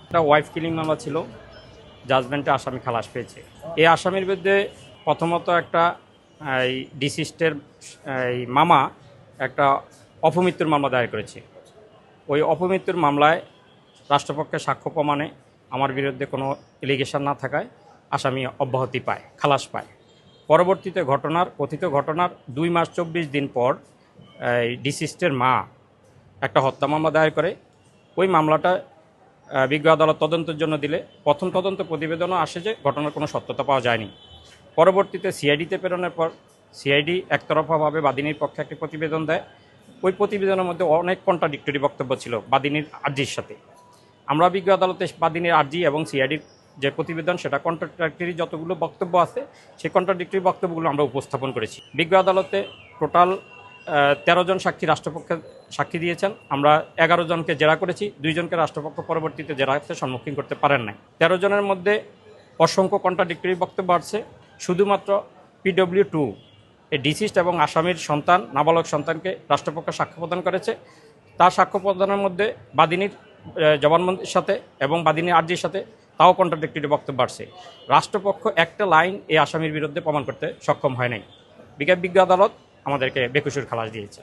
একটা wife killing মামলা ছিল, জাজমেন্টে আসামি খালাস পেয়েছে। এই আসামির বিরুদ্ধে প্রথমত একটা এই ডিসিস্টের এই মামা একটা অপমৃত্যুর মামলা দায়ের করেছে। ওই অপমৃত্যুর মামলায় রাষ্ট্রপক্ষের সাক্ষ্য প্রমাণে আমার বিরুদ্ধে কোনো এলিগেশন না থাকায় আসামি অব্যাহতি পায়, খালাস পায়। পরবর্তীতে কথিত ঘটনার 2 মাস 24 দিন পর এই ডিসিস্টের মা একটা হত্যা মামলা দায়ের করে। ওই মামলাটা বিজ্ঞ আদালত তদন্তের জন্য দিলে প্রথম তদন্ত প্রতিবেদনও আসে যে ঘটনার কোনো সত্যতা পাওয়া যায়নি। পরবর্তীতে সিআইডিতে প্রেরণের পর সিআইডি একতরফাভাবে বাদীনির পক্ষে একটি প্রতিবেদন দেয়। ওই প্রতিবেদনের মধ্যে অনেক কন্ট্রাডিক্টরি বক্তব্য ছিল বাদীনির আর্জির সাথে। আমরা বিজ্ঞ আদালতে বাদীনির আর্জি এবং সিআইডির যে প্রতিবেদন সেটা কন্ট্রাডিক্টরি যতগুলো বক্তব্য আছে সেই কন্ট্রাডিক্টরি বক্তব্যগুলো আমরা উপস্থাপন করেছি। বিজ্ঞ আদালতে টোটাল 13 জন সাক্ষী রাষ্ট্রপক্ষে সাক্ষী দিয়েছেন। আমরা 11 জনকে জেরা করেছি, 2 জনকে রাষ্ট্রপক্ষ পরবর্তীতে জেরাতে সম্মুখীন করতে পারেন নাই। 13 জনের মধ্যে অসংখ্য কন্ট্রাডিক্টরি বক্তব্য আছে। শুধুমাত্র PW2 এই ডিসিস্ট এবং আসামির সন্তান, নাবালক সন্তানকে রাষ্ট্রপক্ষ সাক্ষ্য প্রদান করেছে। তার সাক্ষ্য প্রদানের মধ্যে বাদীনির জবানবন্দির সাথে এবং বাদীনির আর্জির সাথে তাও কন্ট্রাডিক্টরি বক্তব্য আসছে। রাষ্ট্রপক্ষ একটা লাইন এই আসামির বিরুদ্ধে প্রমাণ করতে সক্ষম হয় নাই। বিজ্ঞ আদালত আমাদেরকে বেকসুর খালাস দিয়েছে।